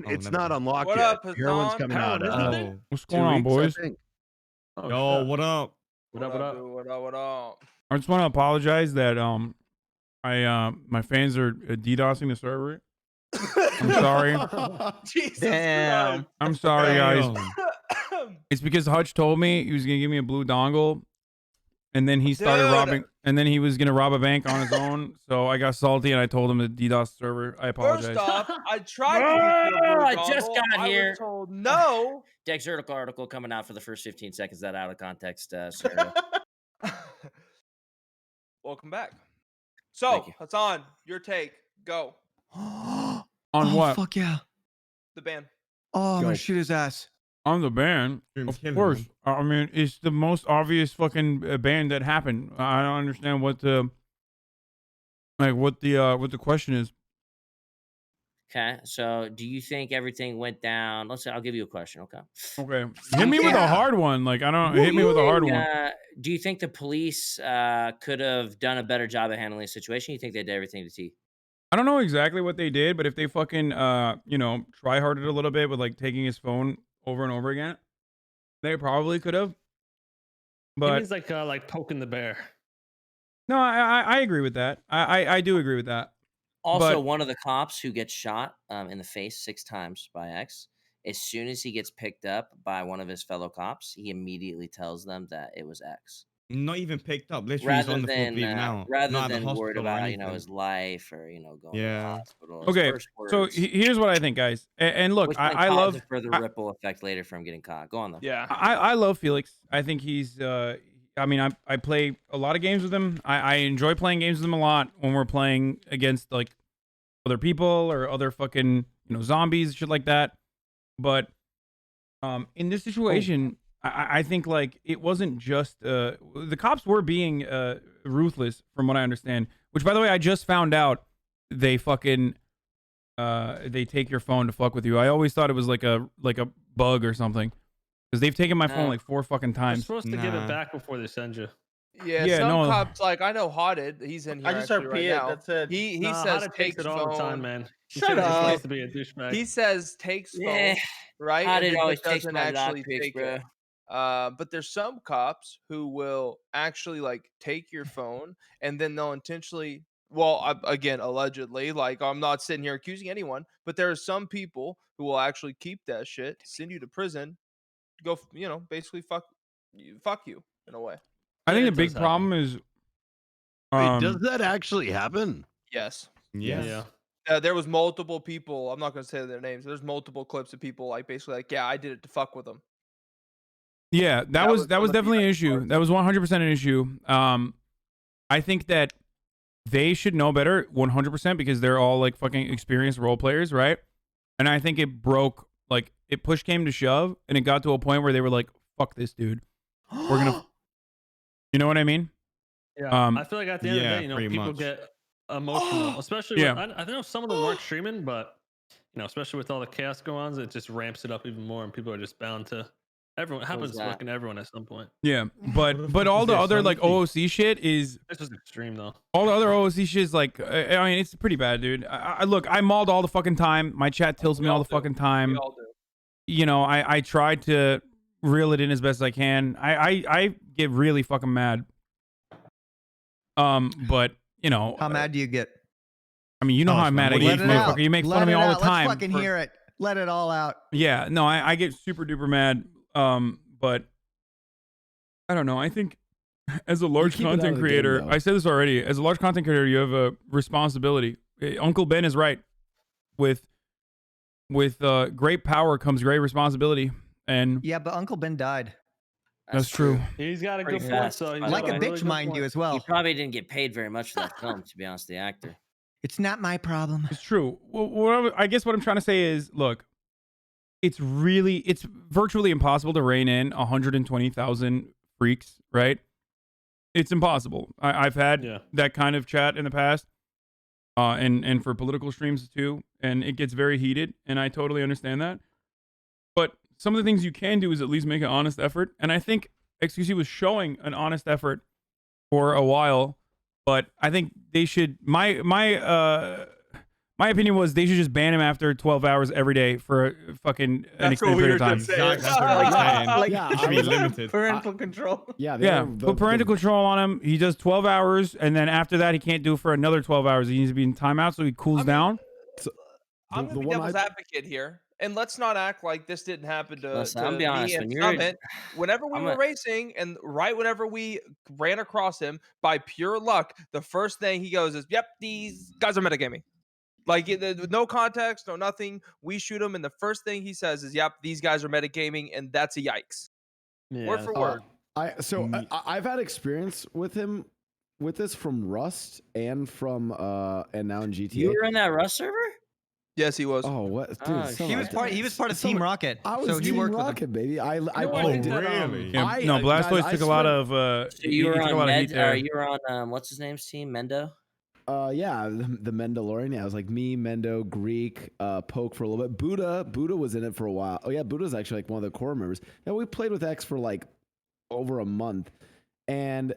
It's not unlocked What yet. up, Heroin's Hassan? coming out. What's 2 going on, weeks, I boys? think. Oh, Yo, shit. what up? What up? What up? Dude? What up? What up? I just want to apologize that my fans are DDoSing the server. I'm sorry. Jesus Damn. I'm sorry, guys. Damn. Christ. It's because Hutch told me he was gonna give me a blue dongle, and then he started Dude. robbing, and then he was gonna rob a bank on his own. So I got salty and I told him to DDoS the server. I apologize. First off, I tried to get you a blue I dongle. just got I here. was told no. Dex article coming out for the first 15 seconds. That out of context scenario. Welcome back. So, Thank you. Hassan, your take. Go. On Oh, what? fuck yeah. The ban. Oh, I'm Go. gonna shoot his ass. On the ban, You're of kidding course. me. I mean, it's the most obvious fucking ban that happened. I don't understand what the what the question is. Okay, so do you think everything went down? Let's say I'll give you a question. Okay. Okay, hit me with a hard one. Like I don't hit me with a hard one. Do you think the police could have done a better job at handling the situation? You think they did everything to T? I don't know exactly what they did, but if they fucking try harded a little bit with like taking his phone over and over again, they probably could have. He But means like poking the bear. no, I agree with that. I do agree with that. Also, But- one of the cops who gets shot in the face 6 times by X, as soon as he gets picked up by one of his fellow cops, he immediately tells them that it was X. Not even picked up. Literally, he's Rather on the floor than bleeding out. rather Not at the than worried hospital or about anything. his life or going to the Yeah. hospital. His Okay, first so words, here's what I think, guys. And look, which then I caused love a further I- ripple effect later from getting caught. Go on though. Yeah. I love Felix. I think he's I mean I play a lot of games with him. I enjoy playing games with him a lot when we're playing against like other people or other fucking zombies, shit like that. But in this situation, I think like it wasn't just the cops were being ruthless from what I understand. Which by the way, I just found out they fucking they take your phone to fuck with you. I always thought it was like a bug or something. Because they've taken my phone No. like 4 fucking You're times. supposed to give Nah. it back before they send you. Yeah, Yeah, some no. cops like I know Haunted. He's in here. I just actually right repeat it. now. That's it. He Nah, says Hada takes takes it all the time, phone. man. He Shut says he's up. supposed to be a douchebag. He says takes phone, Yeah, right? Hada And then always but takes doesn't my actually lockpicks, take bro. it. But there's some cops who will actually like take your phone and then they'll intentionally. Well, again, allegedly, like I'm not sitting here accusing anyone, but there are some people who will actually keep that shit, send you to prison, go, basically fuck you in a way. I think Yeah, the it big does happen. problem is Wait, does that actually happen? Yes. Yes. Yeah. There was multiple people. I'm not going to say their names. There's multiple clips of people like basically like, yeah, I did it to fuck with them. yeah, that was one of the definitely an best issue. parts. That was 100% an issue. I think that they should know better 100% because they're all like fucking experienced role players, right? And I think it broke, like it push came to shove and it got to a point where they were like, fuck this dude. We're gonna you know what I mean? Yeah. I feel like at the end of the yeah, day, pretty people much. get emotional, especially Yeah. with, I know some of them weren't streaming, but especially with all the chaos going on, it just ramps it up even more, and people are just bound to. Everyone it happens to that? fucking everyone at some point. Yeah. What the But fuck all is the this, other like honestly? OOC shit is This was extreme though. all the other OOC shit is like I mean it's pretty bad, dude. I look, I mauled all the fucking time. My chat tilts We me all all the do. fucking We time. all do. I tried to reel it in as best as I can. I get really fucking mad. But How mad do you get? I mean, you know Tell how us, I'm man. mad at What do you, you Let it think? out. motherfucker. You make fun Let of me it all out. the time. Let's fucking hear it. Let it all out. Yeah, no, I get super duper mad. But I don't know. I think as a large keep it out of content the game, creator, though. I said this already. As a large content creator, you have a responsibility. Uncle Ben is right. With great power comes great responsibility, and Yeah, but Uncle Ben died. that's true. He's got a Pretty good point. fast, So he's by got Like the a way. really bitch, good mind you, point. as He well. probably didn't get paid very much for that film, to be honest. The actor. It's not my problem. It's true. Well, I guess what I'm trying to say is, look, it's virtually impossible to rein in 120,000 freaks, right? It's impossible. I've had Yeah. that kind of chat in the past, and for political streams too, and it gets very heated, and I totally understand that. But some of the things you can do is at least make an honest effort, and I think XQC was showing an honest effort for a while, but I think they should. My My opinion was they should just ban him after 12 hours every day for an That's what extended we period were of time. just saying. Exactly. That's what I'm saying. Like, Yeah, it should be limited. Parental control. Yeah, Yeah, put parental control on him. He does 12 hours, and then after that, he can't do it for another 12 hours. He needs to be in timeout so he cools down. I'm gonna be devil's advocate here, and let's not act like this didn't happen to, Listen, to I'm be me honest, and when you're- Summit. Whenever we I'm were a- racing, and right whenever we ran across him, by pure luck, the first thing he goes is, "Yep, these guys are metagaming." Like no context, no nothing. We shoot him, and the first thing he says is, "Yep, these guys are metagaming," and that's a yikes. Word for word. I've had experience with him with this from Rust and from and now in GTA. You were in that Rust server? Yes, he was. Oh, what? Dude, Oh, He was part of Team Rocket. I was so he Team worked Rocket, with him. baby. I really? Yeah, no, Blastoise guys, took I a lot swear- of So he you were took a lot on of heat there. you were on what's his name's team? Mendo? Yeah, the Mandalorian. Yeah, it was like me, Mendo, Greek, Poke for a little bit. Buddha was in it for a while. Oh yeah, Buddha's actually like one of the core members. And we played with X for like over a month, and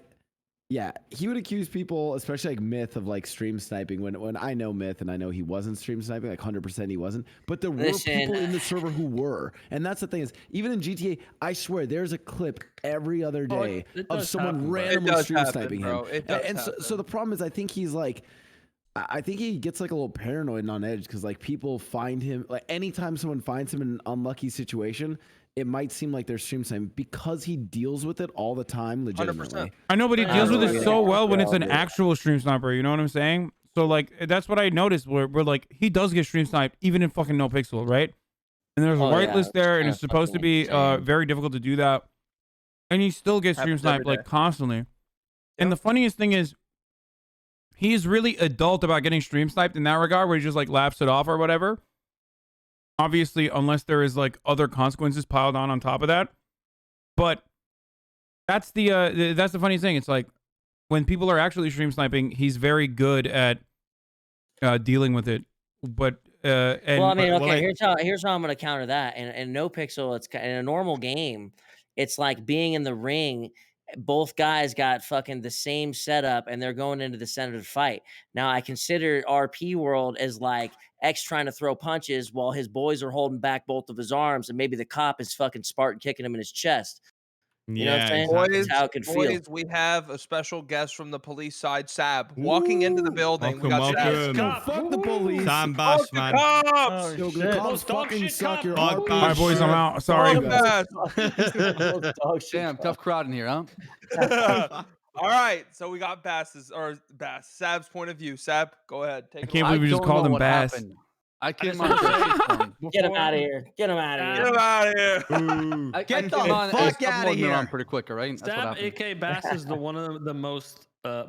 yeah, he would accuse people, especially like Myth, of like stream sniping. When I know Myth and I know he wasn't stream sniping, like 100% he wasn't. But there were people in the server who were, and that's the thing is, even in GTA, I swear there's a clip every other day it of does someone happen, bro. randomly It does stream happen, sniping bro. him. It does And so the problem is, I think he's like. I think he gets like a little paranoid and on edge because like people find him like anytime someone finds him in an unlucky situation, it might seem like they're stream sniping because he deals with it all the time legitimately. I know, but he deals with it so well when it's an Yeah. actual stream sniper. You know what I'm saying? So like that's what I noticed. Where like he does get stream sniped even in fucking NoPixel, right? And there's a Oh, yeah, whitelist there, and kinda it's supposed to fucking be insane. very difficult to do that, and he still gets stream Happens sniped every like day. constantly. And the funniest thing is, he's really adult about getting stream sniped in that regard, where he just like laughs it off or whatever. Obviously, unless there is like other consequences piled on top of that. But that's the funniest thing. It's like when people are actually stream sniping, he's very good at dealing with it. But and Well, I mean, okay, here's how I'm gonna counter that. And NoPixel, it's in a normal game, it's like being in the ring. Both guys got fucking the same setup, and they're going into the center to fight. Now, I consider RP world as like X trying to throw punches while his boys are holding back both of his arms, and maybe the cop is fucking Spartan kicking him in his chest. You know what I'm saying? Boys, That's how it could feel. we have a special guest from the police side, Sab, walking into the building. We got Sab. Fuck the police. Sam Bass, man. Cops! Yo, the cops Dog fucking shit suck cop. your Dog RP. bass. all right, boys, I'm out. Sorry. Damn, tough crowd in here, huh? All right, so we got Sab's point of view. Sab, go ahead. I Take can't it believe we just don't called know him what Bass. happened. I came just on. wanna Get him out of here. Get him out of Get here. him out of here. Get the came on and fuck stuff outta loading here. around pretty quick, all right? That's what Stab happened. AK Bass is one of the most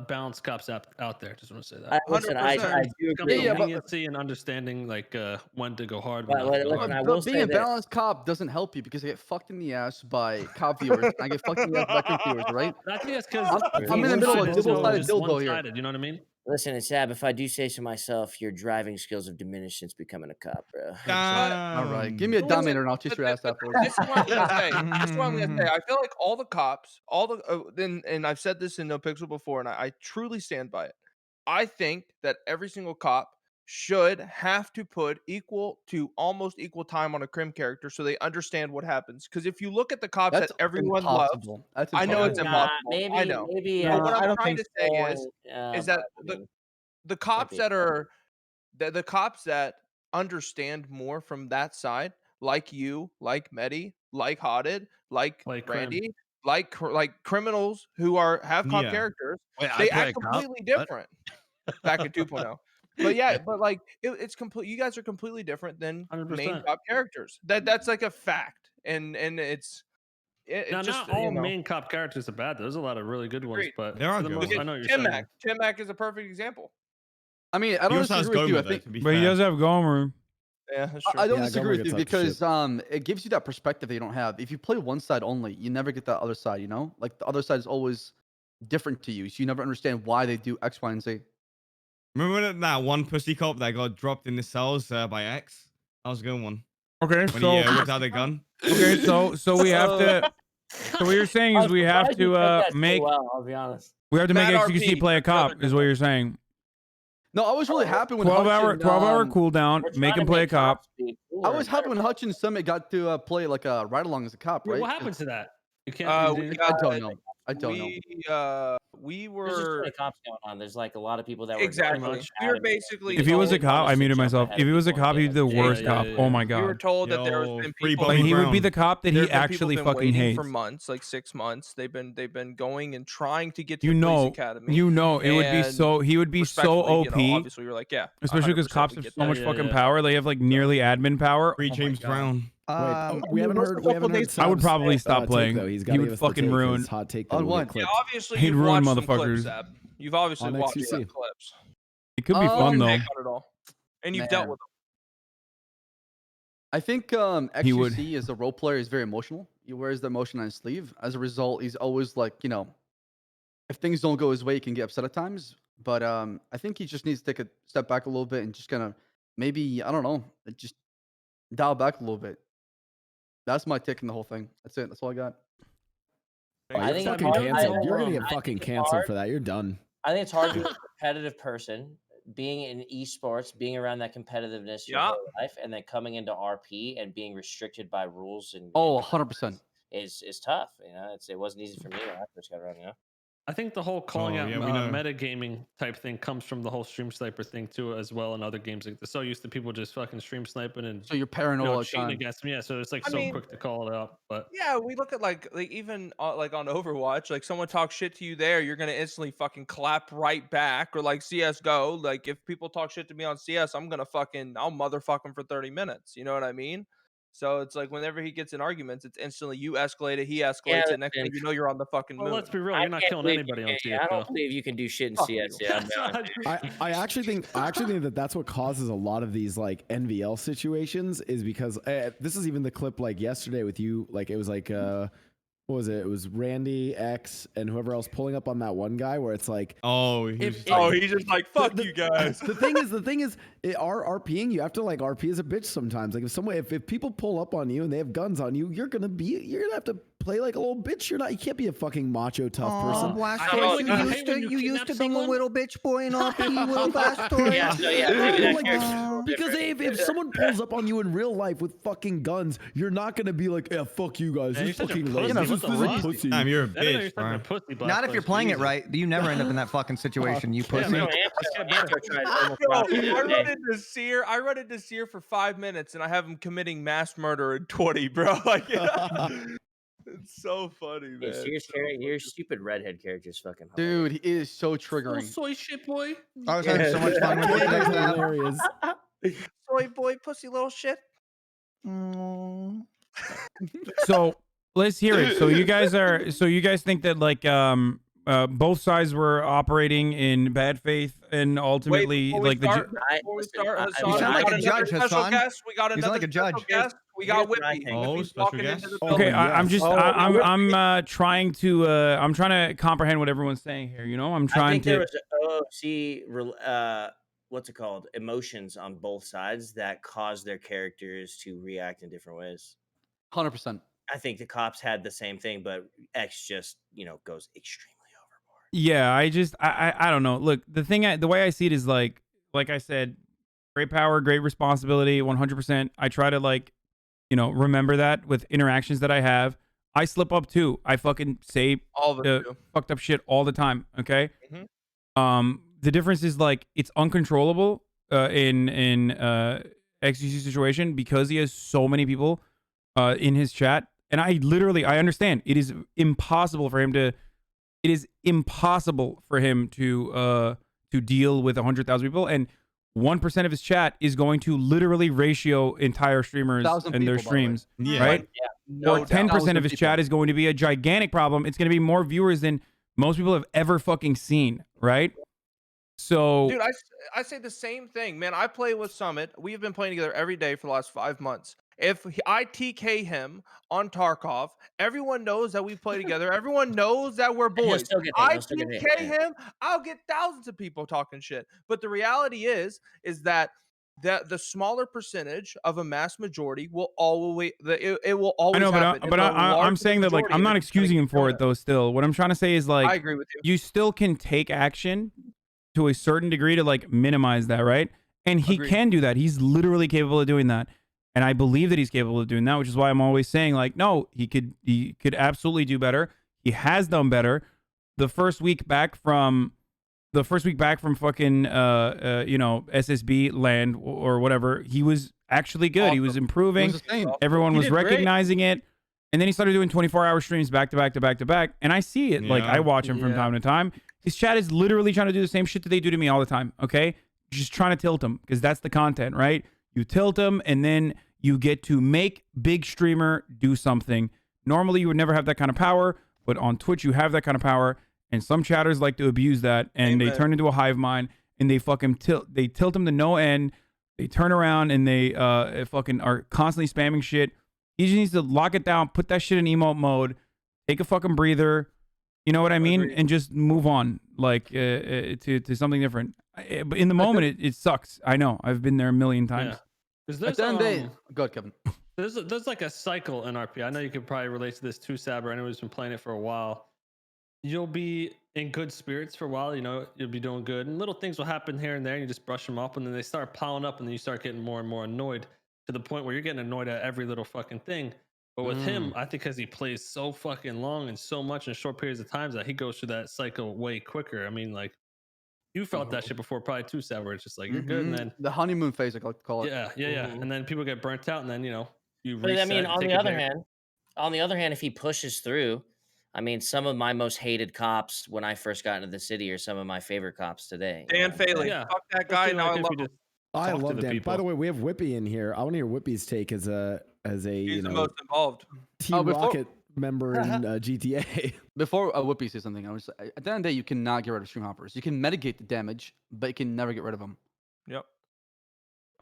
balanced cops out there. Just want to say that. Listen, I 100%. do agree. Yeah, but- Leniency and understanding like when to go hard. When But not to go listen, hard. I will But say being a this. balanced cop doesn't help you because I get fucked in the ass by cop viewers. I get fucked in the ass by veteran viewers, right? I think that's because I'm in the middle of a double-sided dildo here. You know what I mean? Listen, and Sab, if I do say so myself, your driving skills have diminished since becoming a cop, bro. All right, give me a But listen, dominator and I'll chase your ass afterwards. This is what I'm gonna say. This is what I'm gonna say. I feel like all the cops, and I've said this in NoPixel before, and I truly stand by it. I think that every single cop should have to put equal to almost equal time on a crim character so they understand what happens. Because if you look at the cops That's that everyone loves, impossible. That's I know it's impossible. impossible. I know. Maybe. But what I I'm don't trying think to say is that but I mean, the cops be. that are the cops that understand more from that side, like you, like Medi, like Hodded, like Like Crim. Randy, like criminals who have cop Yeah. characters, Wait, I they play act a cop? completely What? different. Back at 2.0. But yeah, but like it's complete. You guys are completely different than main 100%. cop characters. That's like a fact, and it's Now, just not all you know. main cop characters are bad. There's a lot of really good ones, Agreed. but There are for the good most, ones. I know what you're Tim saying. Mac. Tim Mac is a perfect example. I mean, I He don't also has disagree with you. I Gomer, though, think to be But he fair. does have Gomer. Yeah, that's true. I don't Yeah, disagree Gomer with you gets up to because it gives you that perspective that you don't have. If you play one side only, you never get that other side. You know, like the other side is always different to you, so you never understand why they do X, Y, and Z. Remember that one pussy cop that got dropped in the cells by X? That was a good one. Okay, When so he whipped out the gun. okay, so we have to. So what you're saying is we have to make Well, I'll be honest. we have to make Matt XQC RP, play a that's the other cop. good Is what you're saying. No, I was really happy when 12 hour Hutchin, cooldown. We're Make trying him to play a make cop. cops be I cooler. was happy when Hutchin Summit got to play like a ride along as a cop, Yeah, right? what happened to that? You can't. We you- I got don't know. I don't know. we There's just too were many cops going on. There's like a lot of people that were exactly. much. We were adamant. basically If he was a told- cop, I muted jump myself. ahead If he of was a people and cop, he'd be get the them worst jailed. cop. yeah, Oh yeah. my we were god. told that there has Yo, been free people. Bobby Like he would be Brown. the cop that he There's been actually people been fucking waiting for hates. months, like 6 months. They've been going and trying to get to You the police know, academy. you know, it would be and so. He would be so respectfully, OP. you know, obviously, we were like, yeah, Especially because 100% cops we have get so that. much Yeah, fucking yeah. power. They have like nearly admin power. Free Oh my James God. Brown. We haven't heard. We haven't heard. I would Sam's, probably stop take, playing. though. He's He got to would give us the fucking take, ruin. his hot take. On That will what? get Yeah, clipped. obviously, He'd you've ruin watched some clips, motherfuckers. Ab. You've obviously On watched XQC. some clips. It could be Oh, fun though. Take on it all. And you've dealt Man. with them. I think He would. XQC as a role player is very emotional. He wears the emotion on his sleeve. As a result, he's always like, you know, if things don't go his way, he can get upset at times. But I think he just needs to take a step back a little bit and just kind of maybe, I don't know, just dial back a little bit. That's my take on the whole thing. That's it. That's all I got. Oh, I you're think it's fucking hard- canceled. You're gonna I get think fucking it's canceled hard. for that. You're done. I think it's hard to be a competitive person, being in esports, being around that competitiveness your Yeah. whole life, and then coming into RP and being restricted by rules and Oh, 100%. is tough. You know, it wasn't easy for me when I first got around. You know, I think the whole calling Oh, out yeah, we know. metagaming type thing comes from the whole stream sniper thing too, as well in other games. Like they're so used to people just fucking stream sniping and So you're paranoid all the cheating time. against them. Yeah, so it's like I so mean- quick to call it out. But Yeah, we look at like even like on Overwatch, like someone talks shit to you there, you're gonna instantly fucking clap right back. Or like CS:GO, like if people talk shit to me on CS, I'll motherfuck them for 30 minutes. You know what I mean? So it's like whenever he gets in arguments, it's instantly you escalate it, he escalates it. Next thing you know, you're on the fucking well, moon. let's be real, I you're not can't killing believe anybody you on can- CS. I don't though. believe you can do shit in Fuck CS. you. Yeah, I'm down. I actually think that that's what causes a lot of these like NVL situations is because this is even the clip like yesterday with you, like it was like what was it? It was Randy X and whoever else pulling up on that one guy where it's like Oh, he was If- just if- like, he's just like fuck you guys. the thing is RPing you have to like RP as a bitch sometimes. Like if people pull up on you and they have guns on you, you're gonna have to play like a little bitch. You can't be a fucking macho tough person. Blastoise, I you hate used to when you you used to kidnap being a someone. little bitch boy in RP, little Blastoise. Yeah, so yeah, maybe that Like, character's a little because different. if someone pulls up on you in real life with fucking guns, you're not gonna be like, yeah, fuck you guys. Yeah, This you're such a fucking pussy. lame. What This the is a fuck? pussy. damn, you're a I don't know, you're bitch, such a bro. pussy, Not if you're Blastoise, playing it Jesus. right. You never end up in that fucking situation. You Yeah, pussy. man. Anto tried almost Bro, robbed me I today. run into Seer for 5 minutes and I have him committing mass murder in 20, bro. Like, it's so funny, man. Yeah, your stupid redhead character is fucking Dude, he is so Little triggering. soy shit boy. I was having so much fun with it That's today. Fab. hilarious. Soy boy, pussy little shit. So let's hear it. So you guys think that like both sides were operating in bad faith and ultimately before we like start, I- before we listen, start, I- Hassan, you sound we like got a another judge, special Hassan. guest. We got You sound another like a judge. special guest. We got Here's what I Whippy. think. Oh, Whippy's special walking guest? into the Oh, building. okay, I'm yes. just I'm trying to comprehend what everyone's saying here, you know? I'm I trying think there to was what's it called? Emotions on both sides that caused their characters to react in different ways. 100%. I think the cops had the same thing, but X just goes extremely overboard. Yeah, I don't know. Look, the way I see it is like I said, great power, great responsibility, 100%. I try to remember that with interactions that I have. I slip up too. I fucking say All of it. too. fucked up shit all the time. Okay. Mhm. The difference is like it's uncontrollable in XQC situation because he has so many people in his chat, and I understand it is impossible for him to. It is impossible for him to deal with 100,000 people, and 1% of his chat is going to literally ratio entire streamers 1,000 and their people, by the way. streams, Yeah. right? No Or doubt. 10% of his 1,000 chat is going to be a gigantic problem. It's going to be more viewers than most people have ever fucking seen, right? So, Dude, I say the same thing, man. I play with Summit. We've been playing together every day for the last 5 months. If I TK him on Tarkov, everyone knows that we play together. Everyone knows that we're He'll boys. still get hit. I He'll still get hit, TK yeah. him, I'll get thousands of people talking shit. But the reality is that the smaller percentage of a mass majority will always it will always I know, happen. but And the I'm larger saying that like majority I'm is not gonna excusing him keep for doing it though. Still, what I'm trying to say is like I agree with you. you still can take action to a certain degree to like minimize that, right? And he Agreed. can do that. He's literally capable of doing that. And I believe that he's capable of doing that, which is why I'm always saying like, no, he could absolutely do better. He has done better. The first week back from fucking SSB land or whatever, he was actually good. He was Awesome. improving. It was the same. Everyone He was did great. recognizing it. And then he started doing 24-hour streams back to back to back to back. And I see it. Like Yeah. I watch him from Yeah. time to time. His chat is literally trying to do the same shit that they do to me all the time. Okay. Just trying to tilt him because that's the content, right? You tilt him and then you get to make big streamer do something. Normally you would never have that kind of power, but on Twitch you have that kind of power. And some chatters like to abuse that and they Amen. turn into a hive mind and they fucking tilt them to no end. They turn around and they fucking are constantly spamming shit. He just needs to lock it down, put that shit in emote mode, take a fucking breather, you know what I mean? Agreed. And just move on like to something different. But in the moment it sucks. I know. I've been there a million times. Yeah. 'Cause At there's, the end of the day, go ahead, Kevin. there's like a cycle in RP. I know you could probably relate to this too, Saber. I know who's been playing it for a while. You'll be in good spirits for a while, you know, you'll be doing good, and little things will happen here and there, and you just brush them off, and then they start piling up, and then you start getting more and more annoyed to the point where you're getting annoyed at every little fucking thing. But with him, I think because he plays so fucking long and so much in short periods of times that he goes through that cycle way quicker. I mean, like, you felt that shit before probably too, Saber. Where it's just like you're good, and then The honeymoon phase, I like to call it. yeah, and then people get burnt out, and then you But I reset, mean, take a break. on the other hand, if he pushes through, I mean, some of my most hated cops when I first got into the city are some of my favorite cops today. you Dan know? Faley. Yeah. Fuck that guy. Especially, Now I if love you him. just I talk to love the Dan. By people. the way, we have Whippy in here. I want to hear Whippy's take as a He's you the know most involved. Team before- Rocket member in GTA. Before Whoopi says something, I was at the end of the day, you cannot get rid of stream hoppers. You can mitigate the damage, but you can never get rid of them. Yep.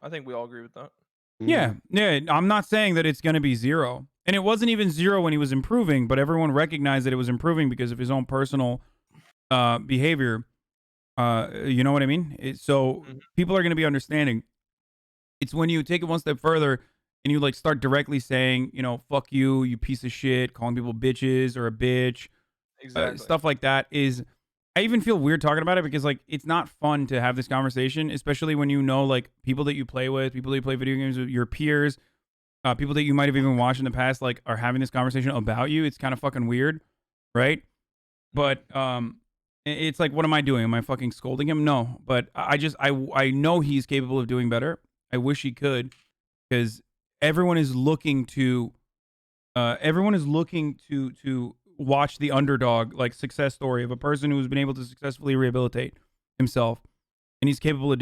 I think we all agree with that. Yeah. I'm not saying that it's going to be zero. And it wasn't even zero when he was improving, but everyone recognized that it was improving because of his own personal behavior. You know what I mean? So people are going to be understanding. It's when you take it one step further and you like start directly saying, you know, fuck you, you piece of shit, calling people bitches or a bitch, Exactly. stuff like that is. I even feel weird talking about it because like it's not fun to have this conversation, especially when you know like people that you play with, people that you play video games with, your peers, people that you might have even watched in the past, like are having this conversation about you. It's kind of fucking weird, right? But it's like, what am I doing? Am I fucking scolding him? No, but I know he's capable of doing better. I wish he could, because everyone is looking to watch the underdog like success story of a person who's been able to successfully rehabilitate himself, and he's capable of doing